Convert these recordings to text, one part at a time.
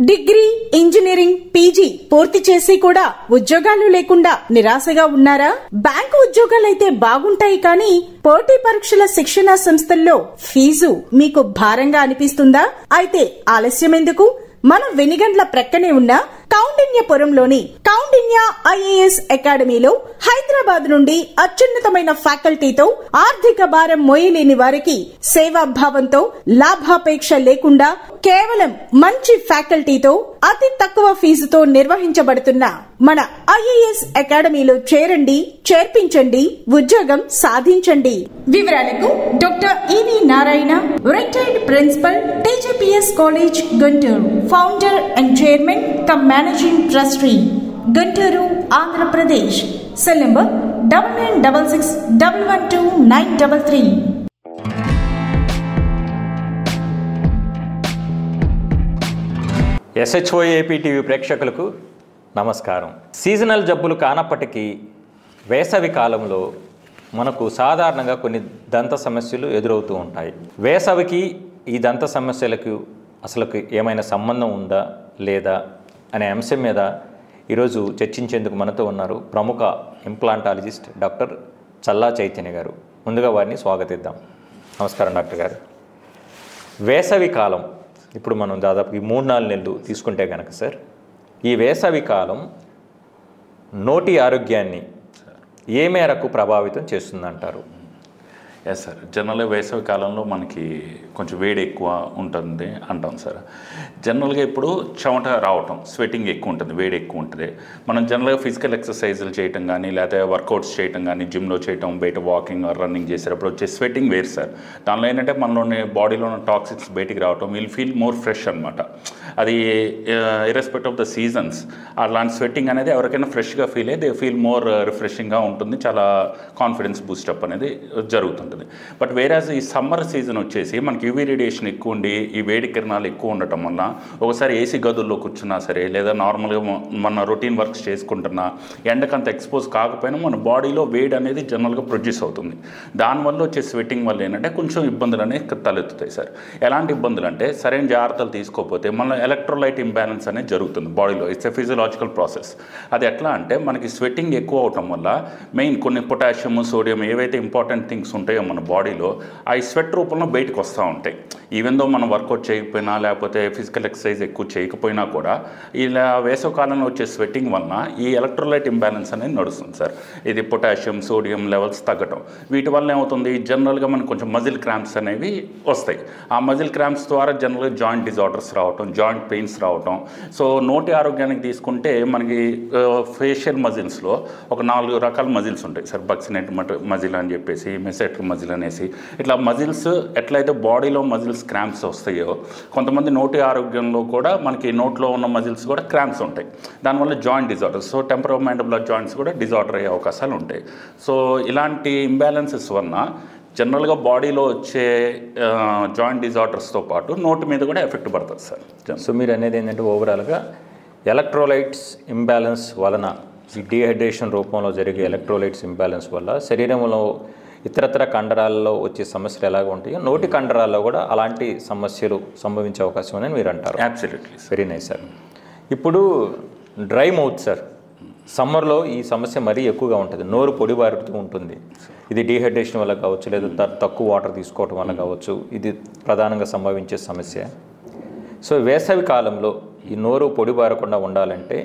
Degree, engineering, PG పూర్తి చేసి కూడా ఉద్యోగాలు లేకుండా నిరాశగా ఉన్నారా? బ్యాంకు ఉద్యోగాలైతే బాగుంటాయి కానీ పోటీ పరీక్షల శిక్షణా సంస్థల్లో ఫీజు మీకు భారంగా అనిపిస్తుందా? అయితే ఆలస్యం ఎందుకు? మన వెనిగండ్ల ప్రక్కనే ఉన్న కౌండిన్యపురంలోని కౌండిన్య ఐఏఎస్ అకాడమీలో హైదరాబాద్ నుండి అత్యున్నతమైన ఫ్యాకల్టీతో ఆర్థిక భారం మోయలేని వారికి సేవాభావంతో లాభాపేక్ష లేకుండా కేవలం మంచి ఫ్యాకల్టీతో అతి తక్కువ ఫీజుతో నిర్వహించబడుతున్న మన ఐఏఎస్ అకాడమీలో చేరండి, చేర్పించండి, ఉద్యోగం సాధించండి. వివరాలకు doctor EV Narayana, retired principal, TGPS college, Guntur, founder and chairman cum managing trustee, Guntur, Andhra Pradesh. Cell number 9966112933. ఎస్హెచ్ఓఏపీ TV ప్రేక్షకులకు నమస్కారం. సీజనల్ జబ్బులు కానప్పటికీ వేసవి కాలంలో మనకు సాధారణంగా కొన్ని దంత సమస్యలు ఎదురవుతూ ఉంటాయి. వేసవికి ఈ దంత సమస్యలకు అసలుకి ఏమైనా సంబంధం ఉందా లేదా అనే అంశం మీద ఈరోజు చర్చించేందుకు మనతో ఉన్నారు ప్రముఖ ఇంప్లాంటాలజిస్ట్ డాక్టర్ చల్లా చైతన్య గారు. ముందుగా వారిని స్వాగతిద్దాం. నమస్కారం డాక్టర్ గారు. వేసవి కాలం ఇప్పుడు మనం దాదాపు 3-4 నెలలు తీసుకుంటే కనుక సార్, ఈ వేసవి కాలం నోటి ఆరోగ్యాన్ని ఏ మేరకు ప్రభావితం చేస్తుందంటారు? ఎస్ సార్, జనరల్గా వేసవి కాలంలో మనకి కొంచెం వేడి ఎక్కువ ఉంటుంది అంటాం సార్. జనరల్గా ఇప్పుడు చెమట రావటం, స్వెటింగ్ ఎక్కువ ఉంటుంది, వేడి ఎక్కువ ఉంటుంది. మనం జనరల్గా ఫిజికల్ ఎక్సర్సైజులు చేయటం కానీ లేకపోతే వర్కౌట్స్ చేయటం కానీ జిమ్లో చేయటం, బయట వాకింగ్ రన్నింగ్ చేసేటప్పుడు వచ్చే స్వెటింగ్ వేరు సార్. దానిలో ఏంటంటే మనలోని బాడీలో ఉన్న టాక్సిక్స్ బయటికి రావటం, విల్ ఫీల్ మోర్ ఫ్రెష్ అనమాట. అది ఇర్రెస్పెక్ట్ ఆఫ్ ద సీజన్స్ అలాంటి స్వెట్టింగ్ అనేది ఎవరికైనా ఫ్రెష్గా ఫీల్ అయ్యి దే ఫీల్ మోర్ రిఫ్రెషింగ్గా ఉంటుంది, చాలా కాన్ఫిడెన్స్ బూస్టప్ అనేది జరుగుతుంది. బట్ వేరాజ్ ఈ సమ్మర్ సీజన్ వచ్చేసి మనకి యూవీ రేడియేషన్ ఎక్కువ ఉండి ఈ వేడి కిరణాలు ఎక్కువ ఉండటం వల్ల ఒకసారి ఏసీ గదుల్లో కూర్చున్నా సరే లేదా నార్మల్గా మన రొటీన్ వర్క్స్ చేసుకుంటున్నా ఎండకంత ఎక్స్పోజ్ కాకపోయినా మన బాడీలో వేడి అనేది జనరల్గా ప్రొడ్యూస్ అవుతుంది. దానివల్ల వచ్చే స్వెట్టింగ్ వల్ల ఏంటంటే కొంచెం ఇబ్బందులు అనేవి తలెత్తుతాయి సార్. ఎలాంటి ఇబ్బందులు అంటే సరైన జాగ్రత్తలు తీసుకోకపోతే మన ఎలక్ట్రోలైట్ ఇంబ్యాలెన్స్ అనేది జరుగుతుంది బాడీలో. It's a physiological process. అది ఎట్లా అంటే మనకి స్వెట్టింగ్ ఎక్కువ అవటం వల్ల మెయిన్ కొన్ని పొటాషియం, సోడియం ఏవైతే ఇంపార్టెంట్ థింగ్స్ ఉంటాయో మన బాడీలో ఆ స్వెట్ రూపంలో బయటకు వస్తూ ఉంటాయి. ఈవెన్ దో మనం వర్కౌట్ చేయకపోయినా లేకపోతే ఫిజికల్ ఎక్సర్సైజ్ ఎక్కువ చేయకపోయినా కూడా ఇలా వేసవకాలంలో వచ్చే స్వెట్టింగ్ వలన ఈ ఎలక్ట్రోలైట్ ఇంబ్యాలెన్స్ అనేది నడుస్తుంది సార్. ఇది పొటాషియం, సోడియం లెవెల్స్ తగ్గటం, వీటి వల్ల ఏమవుతుంది జనరల్గా మనకు కొంచెం మజిల్ క్రాంప్స్ అనేవి వస్తాయి. ఆ మజిల్ క్రాంప్స్ ద్వారా జనరల్గా జాయింట్ డిజార్డర్స్ రావటం, జాయింట్ పెయిన్స్ రావటం. సో నోటి ఆరోగ్యానికి తీసుకుంటే మనకి ఫేషియల్ మజిల్స్లో ఒక 4 రకాల మజిల్స్ ఉంటాయి సార్. బక్సినేట్ మజిల్ అని చెప్పేసి, మెసెటర్ మజిల్ అనేసి, ఇట్లా మజిల్స్ ఎట్లయితే బాడీలో మజిల్స్ క్రాంప్స్ వస్తాయో కొంతమంది నోటి ఆరోగ్యంలో కూడా మనకి నోట్లో ఉన్న మజిల్స్ కూడా క్రాంప్స్ ఉంటాయి. దానివల్ల joint disorders, so temporomandibular joints కూడా డిజార్డర్ అయ్యే అవకాశాలు ఉంటాయి. సో ఇలాంటి ఇంబ్యాలెన్సెస్ వలన జనరల్గా బాడీలో వచ్చే జాయింట్ డిజార్డర్స్తో పాటు నోటి మీద కూడా ఎఫెక్ట్ పడుతుంది సార్. సో మీరు అనేది ఏంటంటే ఓవరాల్గా ఎలక్ట్రోలైట్స్ ఇంబ్యాలెన్స్ వలన, ఈ డీహైడ్రేషన్ రూపంలో జరిగే ఎలక్ట్రోలైట్స్ ఇంబ్యాలెన్స్ వల్ల శరీరంలో ఇతరత్ర కండరాల్లో వచ్చే సమస్యలు ఎలాగ ఉంటాయో నోటి కండరాల్లో కూడా అలాంటి సమస్యలు సంభవించే అవకాశం ఉందని మీరు అంటారు. Absolutely, very nice sir. ఇప్పుడు డ్రై మౌత్ సార్, సమ్మర్లో ఈ సమస్య మరీ ఎక్కువగా ఉంటుంది, నోరు పొడిబారుతూ ఉంటుంది. ఇది డీహైడ్రేషన్ వల్ల కావచ్చు లేదా తక్కువ వాటర్ తీసుకోవటం వల్ల కావచ్చు, ఇది ప్రధానంగా సంభవించే సమస్య. సో వేసవి కాలంలో ఈ నోరు పొడిబారకుండా ఉండాలంటే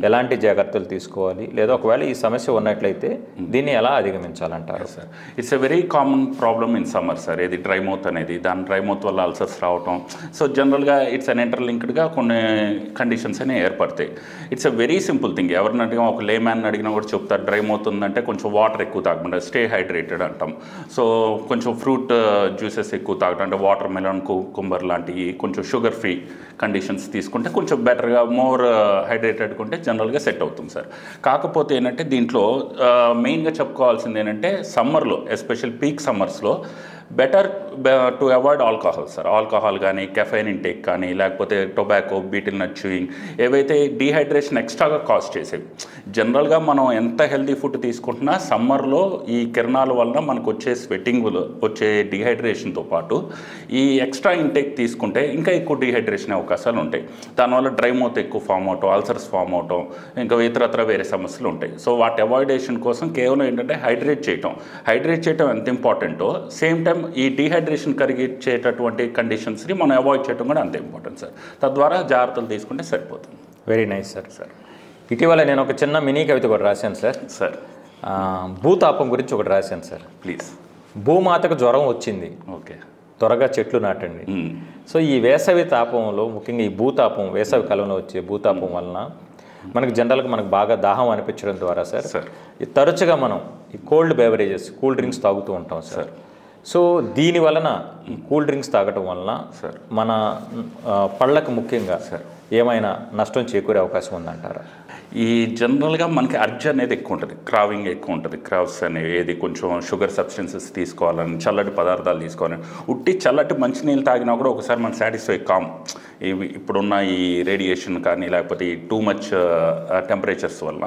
ఎలాంటి జాగ్రత్తలు తీసుకోవాలి, లేదా ఒకవేళ ఈ సమస్య ఉన్నట్లయితే దీన్ని ఎలా అధిగమించాలంటారు? Sir, it's a very common problem in summer sir. ఇది డ్రై మౌత్ అనేది. దాని డ్రై మౌత్ వల్ల అల్సర్స్ రావటం. సో జనరల్గా ఇట్స్ అన్ ఇంటర్లింక్డ్గా కొన్ని కండిషన్స్ అనేవి ఏర్పడతాయి. It's a very simple thing. ఎవరిని అడిగినా, ఒక లేమ్యాన్ అడిగినా కూడా చెప్తారు డ్రై మౌత్ ఉందంటే కొంచెం వాటర్ ఎక్కువ తాగకుండా, స్టే హైడ్రేటెడ్ అంటాం. సో కొంచెం ఫ్రూట్ జ్యూసెస్ ఎక్కువ తాగటం, అంటే వాటర్ మెలన్, కుకుంబర్ లాంటివి కొంచెం షుగర్ ఫ్రీ కండిషన్స్ తీసుకుంటే కొంచెం బెటర్గా మోర్ హైడ్రేటెడ్గా ఉంటే జనరల్గా సెట్ అవుతుంది సార్. కాకపోతే ఏంటంటే దీంట్లో మెయిన్గా చెప్పుకోవాల్సింది ఏంటంటే సమ్మర్లో, ఎస్పెషల్ పీక్ సమ్మర్స్లో better to avoid alcohol sir. Alcohol కానీ, కెఫైన్ ఇంటేక్ కానీ, లేకపోతే టొబాకో, బీటిల్ నట్ చూయింగ్, ఏవైతే డీహైడ్రేషన్ ఎక్స్ట్రాగా కాజ్ చేసేవి. జనరల్గా మనం ఎంత హెల్తీ ఫుడ్ తీసుకుంటున్నా సమ్మర్లో ఈ కిరణాల వలన మనకు వచ్చే స్వెట్టింగ్ వచ్చే డీహైడ్రేషన్తో పాటు ఈ ఎక్స్ట్రా ఇంటేక్ తీసుకుంటే ఇంకా ఎక్కువ డీహైడ్రేషన్ అవకాశాలు ఉంటాయి. దానివల్ల డ్రై మౌత్ ఎక్కువ ఫామ్ అవటం, అల్సర్స్ ఫామ్ అవటం, ఇంకా ఇతరత్ర వేరే సమస్యలు ఉంటాయి. సో వాటి అవాయిడేషన్ కోసం కేవలం ఏంటంటే హైడ్రేట్ చేయటం ఎంత ఇంపార్టెంటో, సేమ్ టైం ఈ డీహైడ్రేషన్ కలిగించేటటువంటి కండిషన్స్ని మనం అవాయిడ్ చేయడం కూడా అంతే ఇంపార్టెంట్ సార్. తద్వారా జాగ్రత్తలు తీసుకుంటే సరిపోతుంది. Very nice sir. ఇటీవల నేను ఒక చిన్న మినీ కవిత కూడా రాశాను సార్. భూతాపం గురించి ఒకటి రాశాను సార్. ప్లీజ్. భూమాతకు జ్వరం వచ్చింది, ఓకే, త్వరగా చెట్లు నాటండి. సో ఈ వేసవి తాపంలో, ముఖ్యంగా ఈ భూతాపం, వేసవి కాలంలో వచ్చే భూతాపం వలన మనకు జనరల్గా మనకు బాగా దాహం అనిపించడం ద్వారా సార్ తరచుగా మనం ఈ కోల్డ్ బెవరేజెస్, కూల్ డ్రింక్స్ తాగుతూ ఉంటాం సార్. సో దీని వలన, ఈ కూల్ డ్రింక్స్ తాగటం వలన మన పళ్ళకు ముఖ్యంగా ఏమైనా నష్టం చేకూరే అవకాశం ఉందంటారా? ఈ జనరల్గా మనకి అర్జ్ అనేది ఎక్కువ ఉంటుంది, క్రావింగ్ ఎక్కువ ఉంటుంది. క్రావ్స్ అనేవి ఏది కొంచెం షుగర్ సబ్స్టెన్సెస్ తీసుకోవాలని, చల్లటి పదార్థాలు తీసుకోవాలని, ఉట్టి చల్లటి మంచినీళ్ళు తాగినా కూడా ఒకసారి మనం సాటిస్ఫై కామ్. ఇప్పుడున్న ఈ రేడియేషన్ కానీ, లేకపోతే ఈ టూ మచ్ టెంపరేచర్స్ వల్ల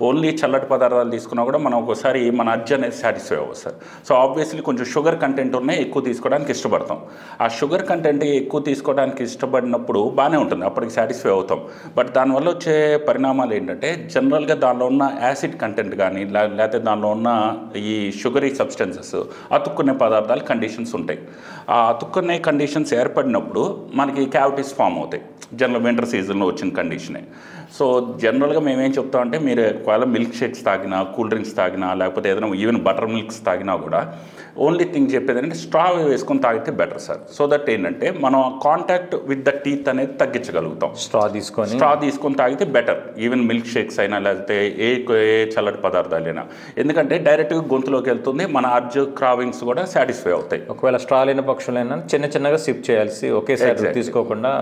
ఓన్లీ చల్లటి పదార్థాలు తీసుకున్నా కూడా మనం ఒకసారి మన అర్జ్ అనేది సాటిస్ఫై అవ్వదు సార్. సో ఆబ్వియస్లీ కొంచెం షుగర్ కంటెంట్ ఉన్నాయి, ఎక్కువ తీసుకోవడానికి ఇష్టపడతాం. ఆ షుగర్ కంటెంట్ ఎక్కువ తీసుకోవడానికి ఇష్టపడినప్పుడు బాగానే ఉంటుంది, అప్పటికి సాటిస్ఫై అవుతాం. బట్ దానివల్ల వచ్చే పరిణామాలు ఏంటంటే జనరల్గా దానిలో ఉన్న యాసిడ్ కంటెంట్ కానీ, లేకపోతే దానిలో ఉన్న ఈ షుగరీ సబ్స్టెన్సెస్, అతుక్కునే పదార్థాలు కండిషన్స్ ఉంటాయి. ఆ అతుక్కునే కండిషన్స్ ఏర్పడినప్పుడు మనకి క్యావిటీస్ ఫామ్ అవుతాయి. జనరల్ వింటర్ సీజన్లో వచ్చిన కండిషనే. సో జనరల్గా మేమేం చెప్తామంటే, మీరు ఒకవేళ మిల్క్ షేక్స్ తాగినా, కూల్ డ్రింక్స్ తాగినా, లేకపోతే ఏదైనా ఈవెన్ బటర్ మిల్క్స్ తాగినా కూడా ఓన్లీ థింగ్ చెప్పేది ఏంటంటే స్ట్రా వేసుకొని తాగితే బెటర్ సార్. సో దట్ ఏంటంటే మనం కాంటాక్ట్ విత్ ద టీత్ అనేది తగ్గించగలుగుతాం. స్ట్రా తీసుకొని తాగితే బెటర్. ఈవెన్ మిల్క్ షేక్స్ అయినా, లేకపోతే ఏ చల్లటి పదార్థాలైనా, ఎందుకంటే డైరెక్ట్గా గొంతులోకి వెళ్తుంది, మన అర్జ్ క్రావింగ్స్ కూడా సాటిస్ఫై అవుతాయి. ఒకవేళ స్ట్రా లేని పక్షులైనా చిన్నగా సిప్ చేయాల్సి, ఒకేసారి తీసుకోకుండా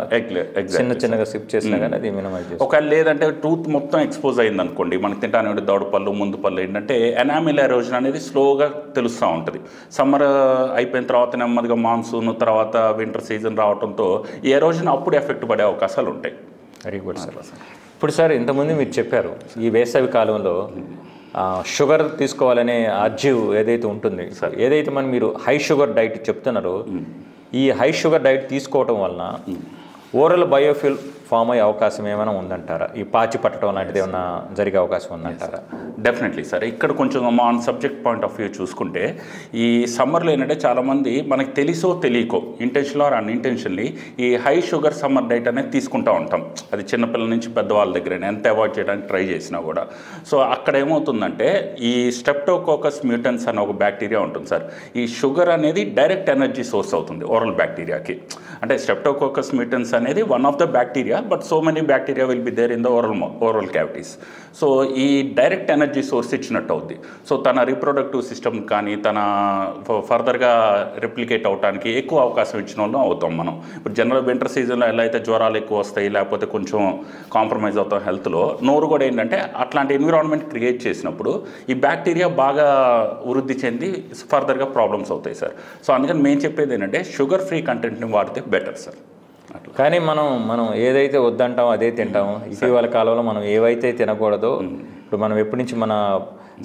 చిన్నగా సిప్ చేసినా కానీ అది మినిమైజ్ చేయాలి. ఒకవేళ లేదంటే టూత్ మొత్తం ఎక్స్పోజ్ అయింది అనుకోండి, మనకి తింటానే దౌడు పళ్ళు, ముందు పళ్ళు ఏంటంటే ఎనామిల్ ఎరోజన్ అనేది స్లోగా తెలుస్తూ ఉంటుంది. సమ్మర్ అయిపోయిన తర్వాత నెమ్మదిగా మాన్సూన్ తర్వాత వింటర్ సీజన్ రావడంతో ఈ ఎరోజన్ అప్పుడు ఎఫెక్ట్ పడే అవకాశాలు ఉంటాయి. Very good sir. ఇప్పుడు సార్ ఇంతకుముందు మీరు చెప్పారు ఈ వేసవి కాలంలో షుగర్ తీసుకోవాలనే అర్జీవ్ ఏదైతే ఉంటుంది, ఏదైతే మీరు హై షుగర్ డైట్ చెప్తున్నారో, ఈ హై షుగర్ డైట్ తీసుకోవటం వలన ఓరల్ బయోఫిల్ ఫామ్ అయ్యే అవకాశం ఏమైనా ఉందంటారా? ఈ పాచి పట్టడం లాంటిది ఏమైనా జరిగే అవకాశం ఉందంటారా? Definitely sir. ఇక్కడ కొంచెం on subject point of view చూసుకుంటే, ఈ సమ్మర్లో ఏంటంటే చాలామంది మనకి తెలుసో తెలియకో, ఇంటెన్షనల్ ఆర్ అన్ఇంటెన్షనల్లీ ఈ హై షుగర్ సమ్మర్ డైట్ అనేది తీసుకుంటూ ఉంటాం. అది చిన్నపిల్లల నుంచి పెద్దవాళ్ళ దగ్గర ఎంత అవాయిడ్ చేయడానికి ట్రై చేసినా కూడా. సో అక్కడ ఏమవుతుందంటే ఈ స్ట్రెప్టోకోకస్ మ్యూటన్స్ అనే ఒక బ్యాక్టీరియా ఉంటుంది సార్. ఈ షుగర్ అనేది డైరెక్ట్ ఎనర్జీ సోర్స్ అవుతుంది ఓరల్ బ్యాక్టీరియాకి. అంటే స్ట్రెప్టోకోకస్ మ్యూటన్స్ అనేది one of the bacteria, but so many bacteria will be there in the oral cavities. So ఈ డైరెక్ట్ ఎనర్జీ సోర్స్ ఇచ్చినట్టు అవుద్ది. సో తన రీప్రొడక్టివ్ సిస్టమ్ కానీ, తన ఫర్దర్గా రిప్లికేట్ అవడానికి ఎక్కువ అవకాశం ఇచ్చిన వాళ్ళం అవుతాం మనం. ఇప్పుడు జనరల్ వింటర్ సీజన్లో ఎలా అయితే జ్వరాలు ఎక్కువ వస్తాయి, లేకపోతే కొంచెం కాంప్రమైజ్ అవుతాం హెల్త్లో, నోరు కూడా ఏంటంటే అట్లాంటి ఎన్విరాన్మెంట్ క్రియేట్ చేసినప్పుడు ఈ బ్యాక్టీరియా బాగా వృద్ధి చెంది ఫర్దర్గా ప్రాబ్లమ్స్ అవుతాయి సార్. సో అందుకని మేము చెప్పేది ఏంటంటే షుగర్ ఫ్రీ కంటెంట్ని వాడితే బెటర్ సార్. కానీ మనం ఏదైతే వద్దంటామో అదే తింటాము. ఇటీవల కాలంలో మనం ఏవైతే తినకూడదో, ఇప్పుడు మనం ఎప్పటి నుంచి మన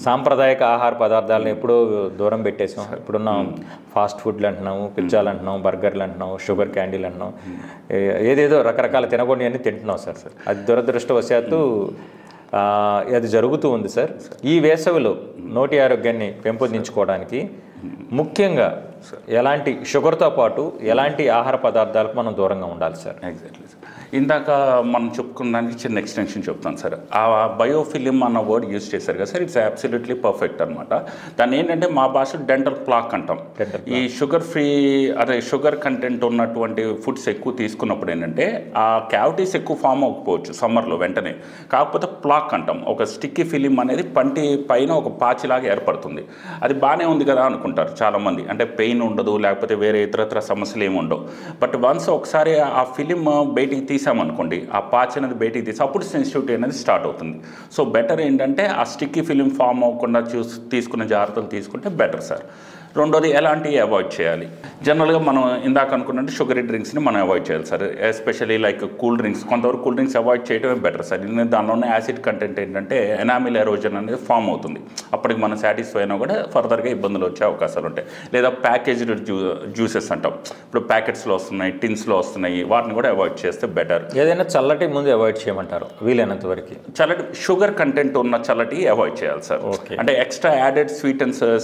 సాంప్రదాయక ఆహార పదార్థాలను ఎప్పుడో దూరం పెట్టేసాం. ఇప్పుడున్న ఫాస్ట్ ఫుడ్లు అంటున్నాము, పిజ్జాలు అంటున్నాము, బర్గర్లు అంటున్నాము, షుగర్ క్యాండీలు అంటున్నాం, ఏదేదో రకరకాల తినకూడని అన్నీ తింటున్నాం సార్. అది దురదృష్టవశాత్తు అది జరుగుతూ ఉంది సార్. ఈ వేసవిలో నోటి ఆరోగ్యాన్ని పెంపొందించుకోవడానికి ముఖ్యంగా ఎలాంటి షుగర్తో పాటు ఎలాంటి ఆహార పదార్థాలకు మనం దూరంగా ఉండాలి సార్? Exactly sir. ఇందాక మనం చెప్పుకున్న దానికి చిన్న ఎక్స్టెన్షన్ చెప్తాను సార్. ఆ బయోఫిలిం అన్న వర్డ్ యూజ్ చేశారు కదా సార్, ఇట్స్ అబ్సల్యూట్లీ పర్ఫెక్ట్ అనమాట. దాన్ని ఏంటంటే మా భాషలో డెంటల్ ప్లాక్ అంటాం. ఈ షుగర్ ఫ్రీ షుగర్ కంటెంట్ ఉన్నటువంటి ఫుడ్స్ ఎక్కువ తీసుకున్నప్పుడు ఏంటంటే ఆ క్యావిటీస్ ఎక్కువ ఫామ్ అవ్వకపోవచ్చు సమ్మర్లో వెంటనే, కాకపోతే ప్లాక్ అంటాం. ఒక స్టిక్కీ ఫిలిం అనేది పంటి పైన ఒక పాచిలాగా ఏర్పడుతుంది. అది బాగానే ఉంది కదా అనుకుంటారు చాలామంది, అంటే పెయిన్ ఉండదు, లేకపోతే వేరే ఇతరత్ర సమస్యలు ఏమి ఉండవు. బట్ వన్స్ ఒకసారి ఆ ఫిలిం బయటికి తీసామనుకోండి, ఆ పాచ్ అనేది బయటికి తీసి అప్పుడు సెన్సిటివిటీ అనేది స్టార్ట్ అవుతుంది. సో బెటర్ ఏంటంటే ఆ స్టిక్కీ ఫిలిం ఫామ్ అవ్వకుండా తీసుకునే జాగ్రత్తలు తీసుకుంటే బెటర్ సార్. రెండోది ఎలాంటివి అవాయిడ్ చేయాలి. జనరల్గా మనం ఇందాక అనుకున్నట్టు షుగరీ డ్రింక్స్ని మనం అవాయిడ్ చేయాలి sir. Especially like cool drinks, కొంతవరకు కూల్ డ్రింక్స్ అవాయిడ్ చేయడమే బెటర్ సార్. దానిలో ఉన్న యాసిడ్ కంటెంట్ ఏంటంటే ఎనామిల్ ఎరోజన్ అనేది ఫామ్ అవుతుంది. అప్పటికి మనం సాటిస్ఫై అయినా కూడా ఫర్దర్గా ఇబ్బందులు వచ్చే అవకాశాలు ఉంటాయి. లేదా ప్యాకేజ్డ్ జ్యూసెస్ అంటాం, ఇప్పుడు ప్యాకెట్స్లో వస్తున్నాయి, టిన్స్లో వస్తున్నాయి, వాటిని కూడా అవాయిడ్ చేస్తే బెటర్. ఏదైనా చల్లటి ముందు అవాయిడ్ చేయమంటారు వీలైనంత వరకు. చల్లటి షుగర్ కంటెంట్ ఉన్న చల్లటి అవాయిడ్ చేయాలి సార్. అంటే ఎక్స్ట్రా యాడెడ్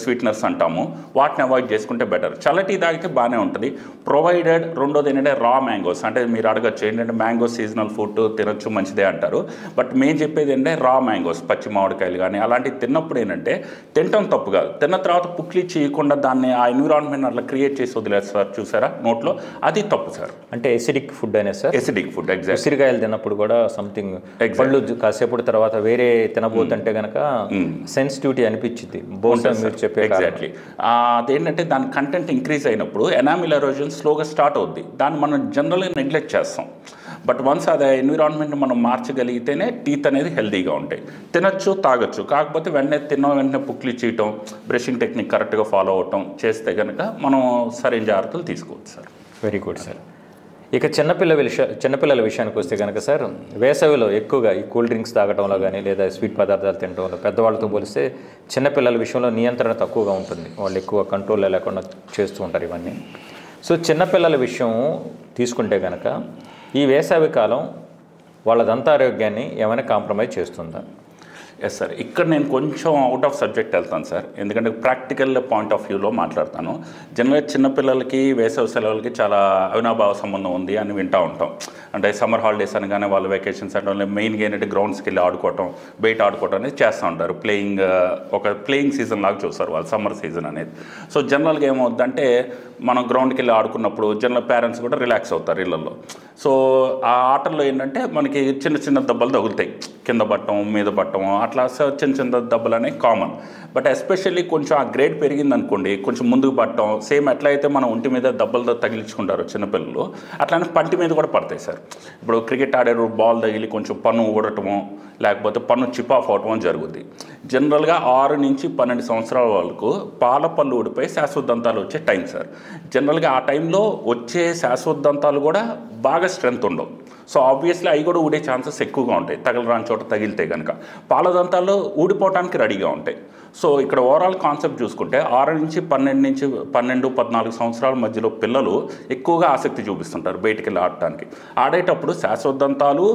స్వీట్నర్స్ అంటాము, వాటిని అవాయిడ్ చేసుకుంటే బెటర్. చల్లటి తాగితే బాగానే ఉంటుంది ప్రొవైడెడ్. రెండోది ఏంటంటే రా మ్యాంగోస్, అంటే మీరు అడగచ్చు ఏంటంటే మ్యాంగో సీజనల్ ఫ్రూట్ తినొచ్చు మంచిదే అంటారు. బట్ మేము చెప్పేది ఏంటంటే రా మ్యాంగోస్, పచ్చి మామిడికాయలు కానీ అలాంటివి తిన్నప్పుడు ఏంటంటే తినటం తప్పు కాదు, తిన్న తర్వాత పుక్లీ చేయకుండా దాన్ని ఆ ఎన్విరాన్మెంట్ అట్లా క్రియేట్ చేసి వదిలేస్తారు చూసారా నోట్లో, అది తప్పు సార్. అంటే ఎసిడిక్ ఫుడ్ అనేది సార్. Acidic food exact. ఉసిరికాయలు తిన్నప్పుడు కూడా సంథింగ్ పళ్ళు కాసేపటి తర్వాత వేరే తినబోతుంటే కనుక సెన్సిటివిటీ అనిపించింది బోన్స్ మీరు చెప్పే. ఎగ్జాక్ట్లీ. అదేంటంటే దాని కంటెంట్ ఇంక్రీజ్ అయినప్పుడు ఎనామిల్ ఎరోజన్ స్లోగా స్టార్ట్ అవుద్ది. దాన్ని మనం జనరల్గా నెగ్లెక్ట్ చేస్తాం. బట్ వన్స్ అది ఎన్విరాన్మెంట్ మనం మార్చగలిగితేనే టీత్ అనేది హెల్తీగా ఉంటాయి. తినచ్చు, తాగొచ్చు, కాకపోతే వెంటనే పుక్లీ చేయటం, బ్రషింగ్ టెక్నిక్ కరెక్ట్గా ఫాలో అవటం చేస్తే కనుక మనం సరైన జాగ్రత్తలు తీసుకోవచ్చు సార్. Very good sir. ఇక చిన్నపిల్లల విషయానికి వస్తే కనుక సార్, వేసవిలో ఎక్కువగా ఈ కూల్ డ్రింక్స్ తాగడంలో కానీ లేదా స్వీట్ పదార్థాలు తినడంలో పెద్దవాళ్ళతో పోలిస్తే చిన్నపిల్లల విషయంలో నియంత్రణ తక్కువగా ఉంటుంది. వాళ్ళు ఎక్కువ కంట్రోల్లో లేకుండా చేస్తూ ఉంటారు ఇవన్నీ. సో చిన్నపిల్లల విషయం తీసుకుంటే కనుక ఈ వేసవి కాలం వాళ్ళ దంతారోగ్యాన్ని ఏమైనా కాంప్రమైజ్ చేస్తుందా? Yes sir. ఇక్కడ నేను కొంచెం అవుట్ ఆఫ్ సబ్జెక్ట్ వెళ్తాను సార్, ఎందుకంటే ప్రాక్టికల్ పాయింట్ ఆఫ్ వ్యూలో మాట్లాడతాను. జనరల్గా చిన్నపిల్లలకి వేసవి సెలవులకి చాలా అవినాభావ సంబంధం ఉంది అని వింటూ ఉంటాం. అంటే సమ్మర్ హాలిడేస్ అనగానే వాళ్ళు వెకేషన్స్ అంటే మెయిన్గా ఏంటంటే గ్రౌండ్స్కి వెళ్ళి ఆడుకోవటం, బయట ఆడుకోవటం అనేది చేస్తూ ఉంటారు. ఒక ప్లేయింగ్ సీజన్ లాగా చూస్తారు వాళ్ళు సమ్మర్ సీజన్ అనేది. సో జనరల్గా ఏమవుద్దంటే మనం గ్రౌండ్కి వెళ్ళి ఆడుకున్నప్పుడు జనరల్ పేరెంట్స్ కూడా రిలాక్స్ అవుతారు ఇళ్ళల్లో. సో ఆ ఆటల్లో ఏంటంటే మనకి చిన్న చిన్న దెబ్బలు తగులుతాయి, కింద పట్టడం, మీద పట్టడం, అట్లా చిన్న దెబ్బలు అనేవి కామన్. బట్ ఎస్పెషల్లీ కొంచెం ఆ గ్రేడ్ పెరిగింది అనుకోండి, కొంచెం ముందుకు పట్టడం, సేమ్ ఎట్లయితే మన ఒంటి మీద దెబ్బలు తగిలించుకుంటారు చిన్నపిల్లలు, అట్లానే పంటి మీద కూడా పడతాయి సార్. ఇప్పుడు క్రికెట్ ఆడేరు బాల్ తగిలి కొంచెం పన్ను ఊడటమో లేకపోతే పన్ను చిప్ ఆఫ్ అవటమో జరుగుద్ది. జనరల్గా 6 నుంచి 12 సంవత్సరాల వరకు పాల పళ్ళు ఊడిపోయి శాశ్వత దంతాలు వచ్చే టైం సార్. జనరల్గా ఆ టైంలో వచ్చే శాశ్వత దంతాలు కూడా బాగా స్ట్రెంత్ ఉండవు. సో ఆబ్వియస్లీ అవి కూడా ఊడే ఛాన్సెస్ ఎక్కువగా ఉంటాయి, తగలరాని చోట తగిలితే కనుక. పాల దంతాలు ఊడిపోవటానికి రెడీగా ఉంటాయి. సో ఇక్కడ ఓవరాల్ కాన్సెప్ట్ చూసుకుంటే 6 నుంచి 12-14 సంవత్సరాల మధ్యలో పిల్లలు ఎక్కువగా ఆసక్తి చూపిస్తుంటారు బయటికి వెళ్ళి ఆడటానికి. ఆడేటప్పుడు శాశ్వత దంతాలు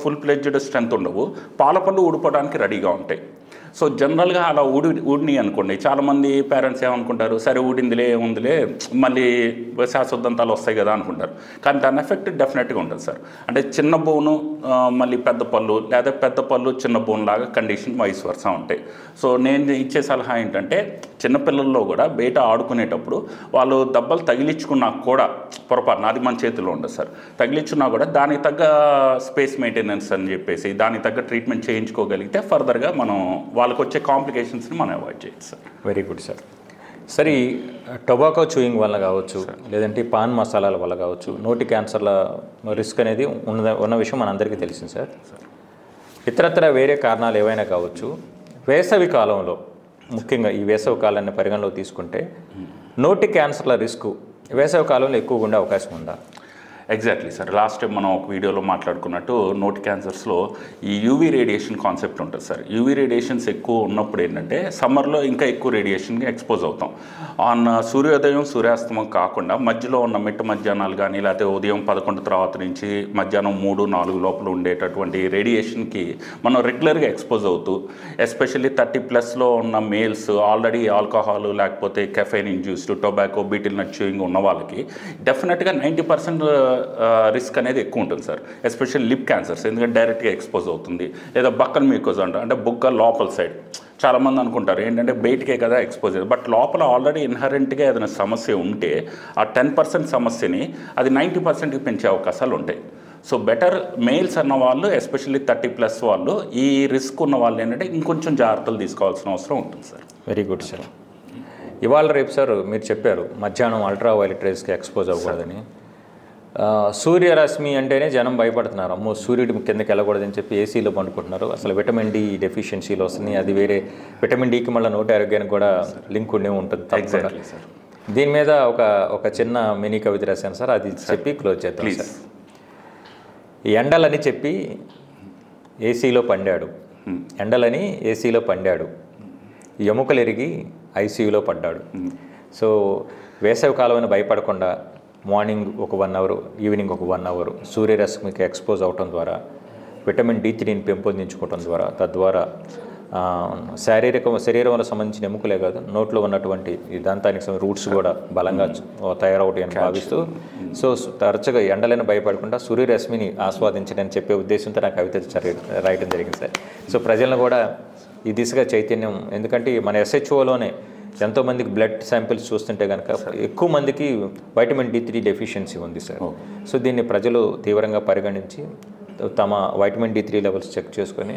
ఫుల్ ప్లెడ్జ్డ్ స్ట్రెంత్ ఉండవు, పాల పళ్ళు ఊడిపోవడానికి రెడీగా ఉంటాయి. సో జనరల్గా అలా ఊడిని అనుకోండి, చాలామంది పేరెంట్స్ ఏమనుకుంటారు, సరే ఊడిందిలే ఏముందిలే మళ్ళీ శాశ్వత దంతాలు వస్తాయి కదా అనుకుంటారు. కానీ దాని ఎఫెక్ట్ డెఫినెట్గా ఉంటుంది సార్. అంటే చిన్న బోను మళ్ళీ పెద్ద పళ్ళు, లేదా పెద్ద పళ్ళు చిన్న బోన్ లాగా కండిషన్ వైస్ వర్సా ఉంటాయి. సో నేను ఇచ్చే సలహా ఏంటంటే చిన్నపిల్లల్లో కూడా బయట ఆడుకునేటప్పుడు వాళ్ళు దెబ్బలు తగిలించుకున్నా కూడా పొరపాటున, అది మన చేతిలో ఉండదు సార్, తగిలించున్నా కూడా దానికి తగ్గ స్పేస్ మెయింటెనెన్స్ అని చెప్పేసి దానికి తగ్గ ట్రీట్మెంట్ చేయించుకోగలిగితే ఫర్దర్గా మనం వాళ్ళకి వచ్చే కాంప్లికేషన్స్ని మనం అవాయిడ్ చేయొచ్చు సార్. Very good sir. సరే, టొబాకో చూయింగ్ వల్ల కావచ్చు, లేదంటే పాన్ మసాలాల వల్ల కావచ్చు, నోటి క్యాన్సర్ల రిస్క్ అనేది ఉన్న విషయం మనందరికీ తెలిసింది సార్. ఇతరత్ర వేరే కారణాలు ఏవైనా కావచ్చు, వేసవి కాలంలో ముఖ్యంగా ఈ వేసవి కాలాన్ని పరిగణలో తీసుకుంటే నోటి క్యాన్సర్ల రిస్క్ వేసవి కాలంలో ఎక్కువగా ఉండే అవకాశం ఉందా? Exactly sir. లాస్ట్ టైం మనం ఒక వీడియోలో మాట్లాడుకున్నట్టు నోటి క్యాన్సర్స్లో ఈ యూవీ రేడియేషన్ కాన్సెప్ట్ ఉంటుంది సార్. యూవీ రేడియేషన్స్ ఎక్కువ ఉన్నప్పుడు ఏంటంటే సమ్మర్లో ఇంకా ఎక్కువ రేడియేషన్కి ఎక్స్పోజ్ అవుతాం. సూర్యోదయం సూర్యాస్తమం కాకుండా మధ్యలో ఉన్న మిట్ట మధ్యాహ్నాలు కానీ లేకపోతే ఉదయం 11 తర్వాత నుంచి మధ్యాహ్నం 3-4 లోపల ఉండేటటువంటి రేడియేషన్కి మనం రెగ్యులర్గా ఎక్స్పోజ్ అవుతూ, ఎస్పెషల్లీ 30+ ఉన్న మేల్స్, ఆల్రెడీ ఆల్కహాల్ లేకపోతే caffeine induced tobacco, betel nut chewing ఉన్న వాళ్ళకి డెఫినెట్గా 90% రిస్క్ అనేది ఎక్కువ ఉంటుంది సార్. ఎస్పెషల్లీ లిప్ క్యాన్సర్స్, ఎందుకంటే డైరెక్ట్గా ఎక్స్పోజ్ అవుతుంది. లేదా బక్కల్ మ్యూకోజ్ అంటే బుగ్గ లోపల సైడ్ చాలామంది అనుకుంటారు ఏంటంటే బయటికే కదా ఎక్స్పోజ్ అయ్యేది, బట్ లోపల ఆల్రెడీ ఇన్హరెంట్గా ఏదైనా సమస్య ఉంటే ఆ 10% సమస్యని అది 90%కి పెంచే అవకాశాలు ఉంటాయి. సో బెటర్ మేల్స్ అన్న వాళ్ళు, ఎస్పెషల్లీ 30+ వాళ్ళు, ఈ రిస్క్ ఉన్న వాళ్ళు ఏంటంటే ఇంకొంచెం జాగ్రత్తలు తీసుకోవాల్సిన అవసరం ఉంటుంది సార్. Very good sir. ఇవాళ రేపు సార్ మీరు చెప్పారు మధ్యాహ్నం అల్ట్రా వైలెట్ రేస్కి ఎక్స్పోజ్ అవ్వకూడదని. సూర్యరశ్మి అంటేనే జనం భయపడుతున్నారు. అమ్మో సూర్యుడి కిందకి వెళ్ళకూడదని చెప్పి ఏసీలో పండుకుంటున్నారు. అసలు విటమిన్ డి డెఫిషియన్సీలు వస్తున్నాయి. అది వేరే విటమిన్ డికి మళ్ళీ నోటి ఆరోగ్యానికి కూడా లింక్ ఉండే ఉంటుంది. Exactly sir. దీని మీద ఒక చిన్న మినీ కవిత రాశాను సార్, అది చెప్పి క్లోజ్ చేద్దాం సార్. ఎండలని చెప్పి ఏసీలో పండాడు, ఎండలని ఏసీలో పండాడు, ఎముకలు ఎరిగి ఐసీయూలో పడ్డాడు. సో వేసవి కాలం భయపడకుండా మార్నింగ్ ఒక 1 అవర్, ఈవినింగ్ ఒక 1 అవర్ సూర్యరశ్మికి ఎక్స్పోజ్ అవటం ద్వారా విటమిన్ డి3ని పెంపొందించుకోవటం ద్వారా తద్వారా శరీరంలో సంబంధించిన ఎముకలే కాదు, నోట్లో ఉన్నటువంటి ఈ దంతానికి రూట్స్ కూడా బలంగా తయారవుతాయని భావిస్తూ, సో తరచుగా ఎండలను భయపడకుండా సూర్యరశ్మిని ఆస్వాదించడని చెప్పే ఉద్దేశంతో నాకు కవిత రాయడం జరిగింది సార్. సో ప్రజలను కూడా ఈ దిశగా చైతన్యం, ఎందుకంటే మన SHOలోనే ఎంతోమందికి బ్లడ్ శాంపిల్స్ చూస్తుంటే కనుక ఎక్కువ మందికి వైటమిన్ డి3 డెఫిషియన్సీ ఉంది సార్. సో దీన్ని ప్రజలు తీవ్రంగా పరిగణించి తమ వైటమిన్ డి3 లెవెల్స్ చెక్ చేసుకొని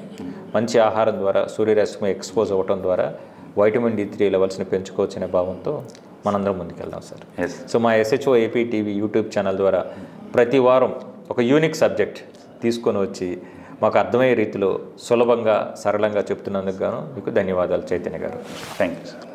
మంచి ఆహారం ద్వారా సూర్యరశ్మి ఎక్స్పోజ్ అవ్వటం ద్వారా వైటమిన్ డి3 లెవెల్స్ని పెంచుకోవచ్చనే భావంతో మనందరం ముందుకెళ్దాం సార్. సో మా SHO AP TV YouTube channel ద్వారా ప్రతి వారం ఒక యూనిక్ సబ్జెక్ట్ తీసుకొని వచ్చి మాకు అర్థమయ్యే రీతిలో సులభంగా సరళంగా చెప్తున్నందుకు గాను మీకు ధన్యవాదాలు చైతన్య గారు. Thank you sir.